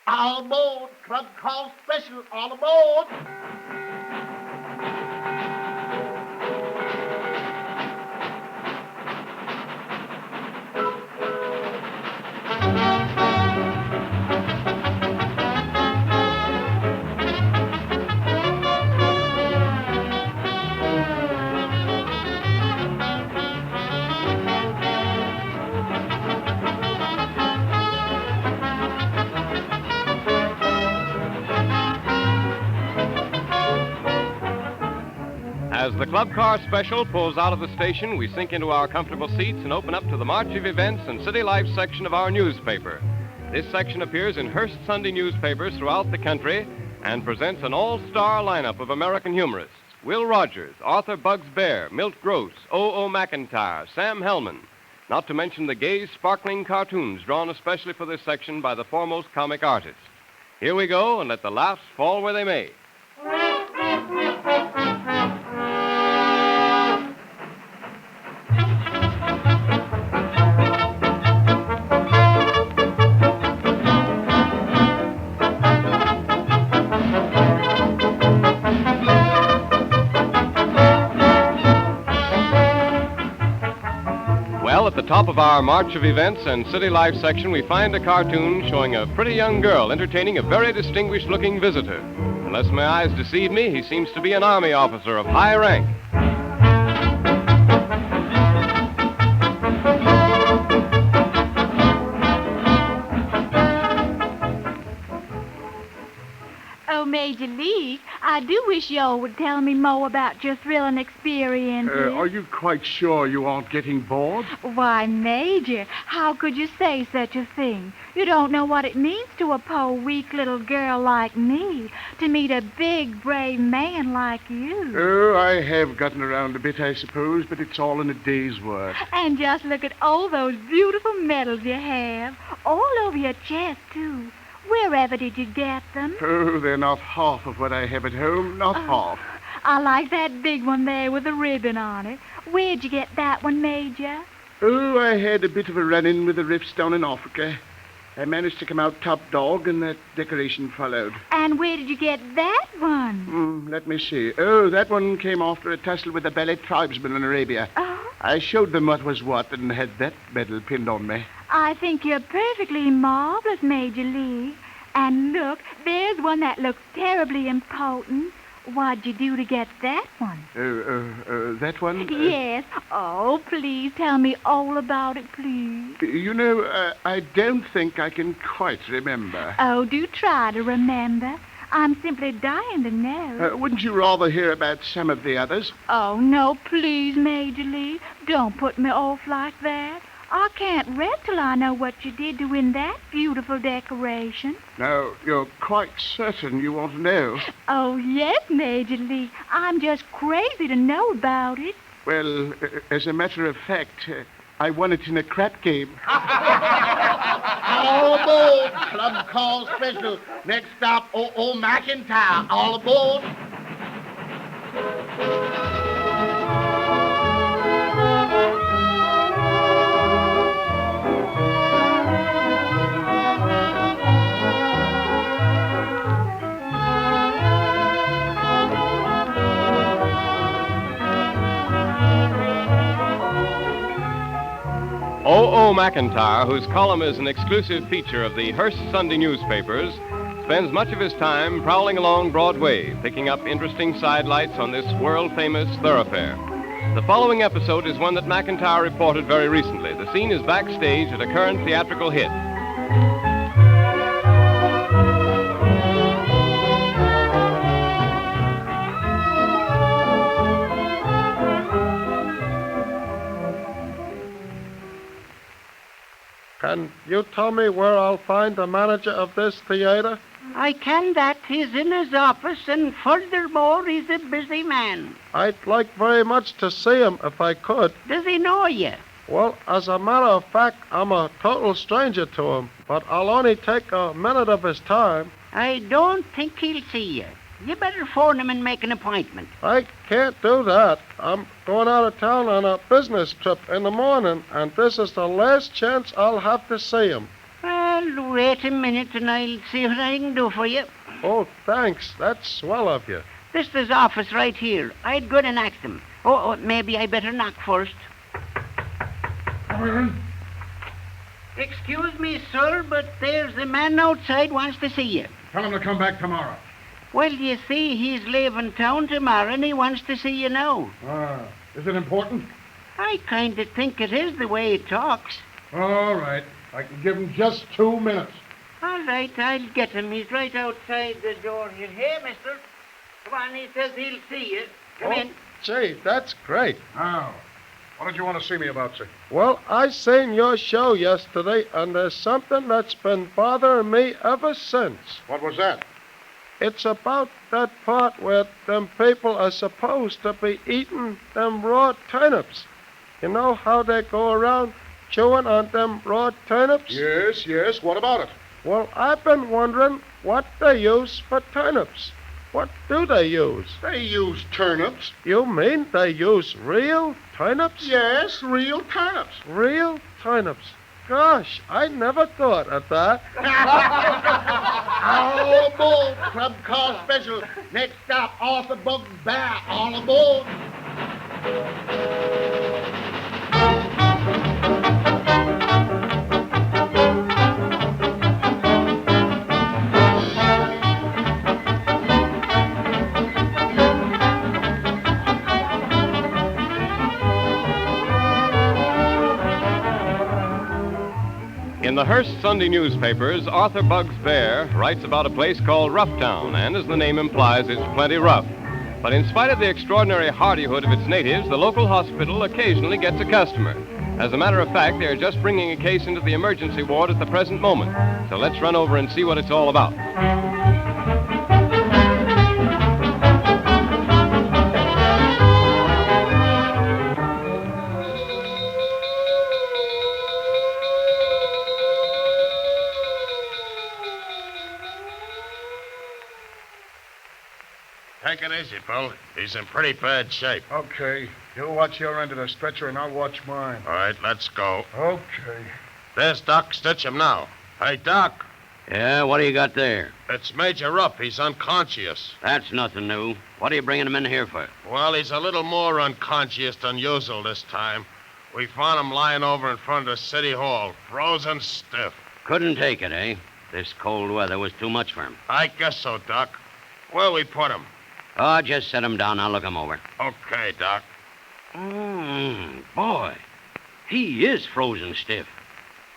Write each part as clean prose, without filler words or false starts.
All aboard. Club call special. All aboard. As the Club Car Special pulls out of the station, we sink into our comfortable seats and open up to the March of Events and City Life section of our newspaper. This section appears in Hearst Sunday newspapers throughout the country and presents an all-star lineup of American humorists. Will Rogers, Arthur Bugs Bear, Milt Gross, O.O. McKentyre, Sam Hilman, not to mention the gay, sparkling cartoons drawn especially for this section by the foremost comic artists. Here we go, and let the laughs fall where they may. Well, at the top of our March of Events and City Life section, we find a cartoon showing a pretty young girl entertaining a very distinguished-looking visitor. Unless my eyes deceive me, he seems to be an Army officer of high rank. Oh, Major Lee, I do wish y'all would tell me more about your thrilling experiences. Are you quite sure you aren't getting bored? Why, Major, how could you say such a thing? You don't know what it means to a poor, weak little girl like me to meet a big, brave man like you. Oh, I have gotten around a bit, I suppose, but it's all in a day's work. And just look at all those beautiful medals you have, all over your chest, too. Wherever did you get them? Oh, they're not half of what I have at home, not half. I like that big one there with a ribbon on it. Where'd you get that one, Major? Oh, I had a bit of a run-in with the riffs down in Africa. I managed to come out top dog, and that decoration followed. And where did you get that one? Let me see. Oh, that one came after a tussle with the Ballet tribesmen in Arabia. Oh, I showed them what was what and had that medal pinned on me. I think you're perfectly marvelous, Major Lee. And look, there's one that looks terribly important. What'd you do to get that one? That one? Yes. Oh, please tell me all about it, please. You know, I don't think I can quite remember. Oh, do try to remember. I'm simply dying to know. Wouldn't you rather hear about some of the others? Oh, no, please, Major Lee. Don't put me off like that. I can't rest till I know what you did to win that beautiful decoration. Now, you're quite certain you want to know? Oh, yes, Major Lee. I'm just crazy to know about it. Well, as a matter of fact, I won it in a crap game. All aboard. Club call special. Next stop, O.O. McKentyre. All aboard. O.O. McKentyre, whose column is an exclusive feature of the Hearst Sunday newspapers, spends much of his time prowling along Broadway, picking up interesting sidelights on this world-famous thoroughfare. The following episode is one that McKentyre reported very recently. The scene is backstage at a current theatrical hit. Can you tell me where I'll find the manager of this theater? I can that. He's in his office, and furthermore, he's a busy man. I'd like very much to see him if I could. Does he know you? Well, as a matter of fact, I'm a total stranger to him, but I'll only take a minute of his time. I don't think he'll see you. You better phone him and make an appointment. I can't do that. I'm going out of town on a business trip in the morning, and this is the last chance I'll have to see him. Well, wait a minute and I'll see what I can do for you. Oh, thanks. That's swell of you. This is his office right here. I'd go and ask him. Oh, maybe I better knock first. Come in. Excuse me, sir, but there's a man outside wants to see you. Tell him to come back tomorrow. Well, you see, he's leaving town tomorrow and he wants to see you now. Is it important? I kind of think it is the way he talks. All right. I can give him just 2 minutes. All right, I'll get him. He's right outside the door here. Hey, mister. Come on, he says he'll see you. Come in. Gee, that's great. Oh. What did you want to see me about, sir? Well, I seen your show yesterday, and there's something that's been bothering me ever since. What was that? It's about that part where them people are supposed to be eating them raw turnips. You know how they go around chewing on them raw turnips? Yes. What about it? Well, I've been wondering what they use for turnips. What do they use? They use turnips. You mean they use real turnips? Yes, real turnips. Real turnips. Gosh, I never thought of that. All aboard, Club Car Special. Next stop, Arthur Bugs Bar. All aboard. In the Hearst Sunday newspapers, Arthur Bugs Bear writes about a place called Roughtown, and as the name implies, it's plenty rough. But in spite of the extraordinary hardihood of its natives, the local hospital occasionally gets a customer. As a matter of fact, they're just bringing a case into the emergency ward at the present moment. So let's run over and see what it's all about. Take it easy, Bill. He's in pretty bad shape. Okay. You watch your end of the stretcher and I'll watch mine. All right, let's go. Okay. There's Doc. Stitch him now. Hey, Doc. Yeah, what do you got there? It's Major Rupp. He's unconscious. That's nothing new. What are you bringing him in here for? Well, he's a little more unconscious than usual this time. We found him lying over in front of the city hall, frozen stiff. Couldn't take it, eh? This cold weather was too much for him. I guess so, Doc. Where'll we put him? Oh, just set him down. I'll look him over. Okay, Doc. Boy, he is frozen stiff.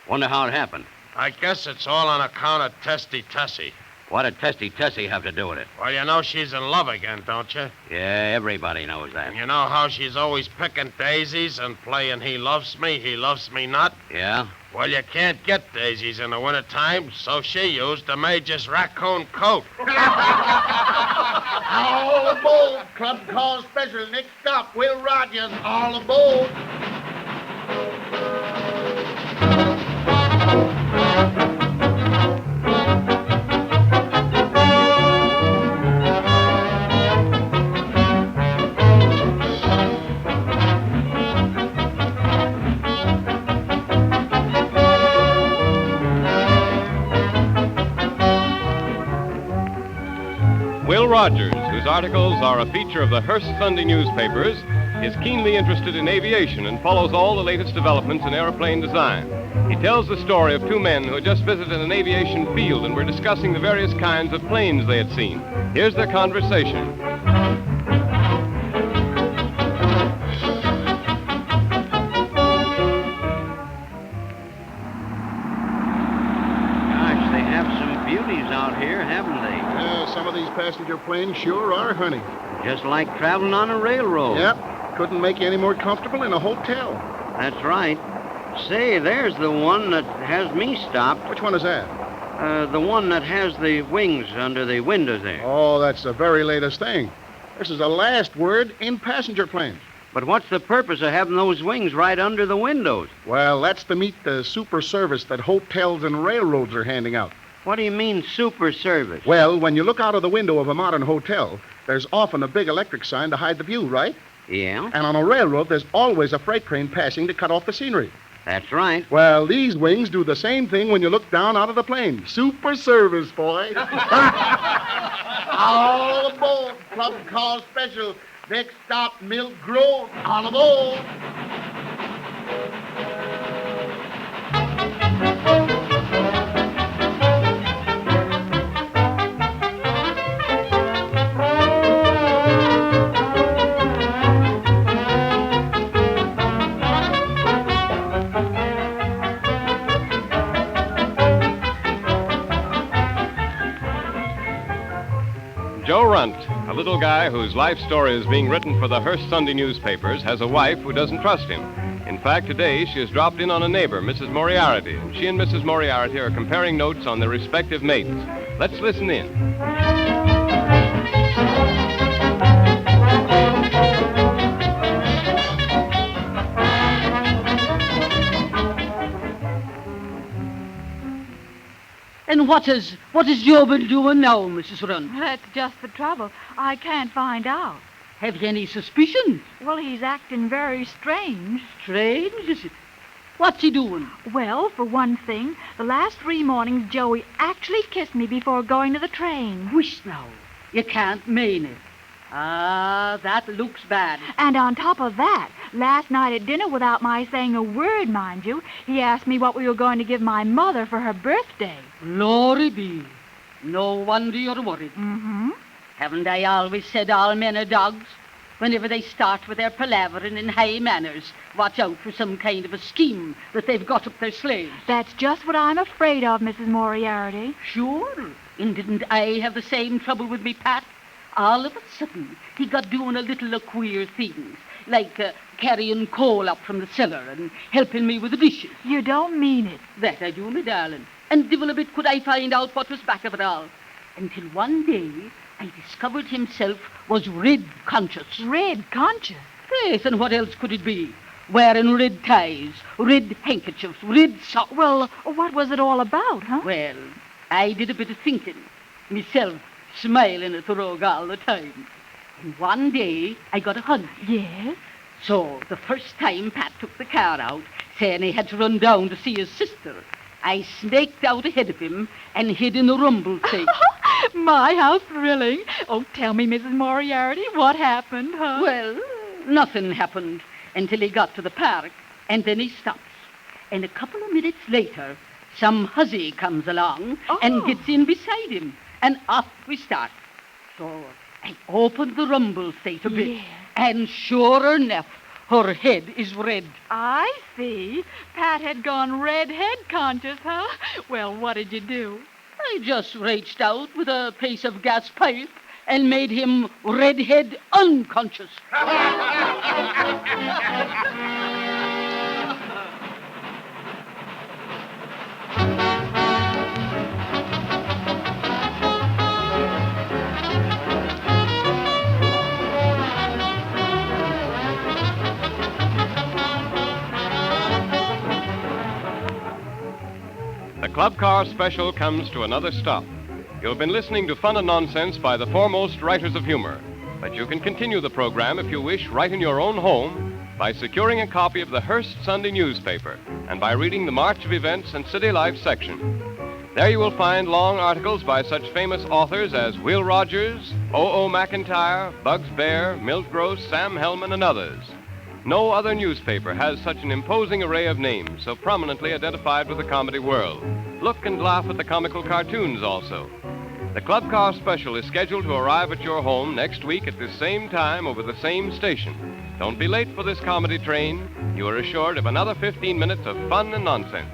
Wonder how it happened. I guess it's all on account of Testy Tessie. What did Testy Tessie have to do with it? Well, you know she's in love again, don't you? Yeah, everybody knows that. And you know how she's always picking daisies and playing he loves me not? Yeah? Well, you can't get daisies in the wintertime, so she used the Major's raccoon coat. All aboard, Club Car Special. Next stop, Will Rogers. All aboard. Will Rogers, whose articles are a feature of the Hearst Sunday newspapers, is keenly interested in aviation and follows all the latest developments in airplane design. He tells the story of two men who had just visited an aviation field and were discussing the various kinds of planes they had seen. Here's their conversation. Gosh, they have some beauties out here, haven't they? Yeah, some of these passenger planes sure are, honey. Just like traveling on a railroad. Yep. Couldn't make you any more comfortable in a hotel. That's right. Say, there's the one that has me stopped. Which one is that? The one that has the wings under the windows there. Oh, that's the very latest thing. This is the last word in passenger planes. But what's the purpose of having those wings right under the windows? Well, that's to meet the super service that hotels and railroads are handing out. What do you mean, super service? Well, when you look out of the window of a modern hotel, there's often a big electric sign to hide the view, right? Yeah? And on a railroad, there's always a freight train passing to cut off the scenery. That's right. Well, these wings do the same thing when you look down out of the plane. Super service, boy. All aboard. Club car special. Next stop, Milt Gross. All aboard. Joe Runt, a little guy whose life story is being written for the Hearst Sunday newspapers, has a wife who doesn't trust him. In fact, today she has dropped in on a neighbor, Mrs. Moriarty, and she and Mrs. Moriarty are comparing notes on their respective mates. Let's listen in. And what is Joe been doing now, Mrs. Runt? That's just the trouble. I can't find out. Have you any suspicions? Well, he's acting very strange. Strange, is it? What's he doing? Well, for one thing, the last 3 mornings, Joey actually kissed me before going to the train. Whisht now. You can't mean it. Ah, that looks bad. And on top of that, last night at dinner, without my saying a word, mind you, he asked me what we were going to give my mother for her birthday. Glory be. No wonder you're worried. Mm-hmm. Haven't I always said all men are dogs? Whenever they start with their palavering in high manners, watch out for some kind of a scheme that they've got up their sleeves. That's just what I'm afraid of, Mrs. Moriarty. Sure. And didn't I have the same trouble with me, Pat? All of a sudden, he got doing a little of queer things, like carrying coal up from the cellar and helping me with the dishes. You don't mean it. That I do, my darling. And divil a bit could I find out what was back of it all. Until one day, I discovered himself was red conscious. Red conscious? Yes, and what else could it be? Wearing red ties, red handkerchiefs, red socks. Well, what was it all about, huh? Well, I did a bit of thinking. Myself, smiling at the rogue all the time. And one day, I got a hunch. Yes? So, the first time Pat took the car out, saying he had to run down to see his sister, I snaked out ahead of him and hid in the rumble seat. My, how thrilling. Oh, tell me, Mrs. Moriarty, what happened, huh? Well, nothing happened until he got to the park, and then he stops. And a couple of minutes later, some hussy comes along and gets in beside him. And off we start. So I opened the rumble seat a bit. Yeah. And sure enough, her head is red. I see. Pat had gone redhead conscious, huh? Well, what did you do? I just reached out with a piece of gas pipe and made him redhead unconscious. The Club Car Special comes to another stop. You've been listening to Fun and Nonsense by the foremost writers of humor. But you can continue the program if you wish right in your own home by securing a copy of the Hearst Sunday newspaper and by reading the March of Events and City Life section. There you will find long articles by such famous authors as Will Rogers, O.O. McKentyre, Bugs Bear, Milt Gross, Sam Hilman, and others. No other newspaper has such an imposing array of names so prominently identified with the comedy world. Look and laugh at the comical cartoons also. The Club Car Special is scheduled to arrive at your home next week at this same time over the same station. Don't be late for this comedy train. You are assured of another 15 minutes of fun and nonsense.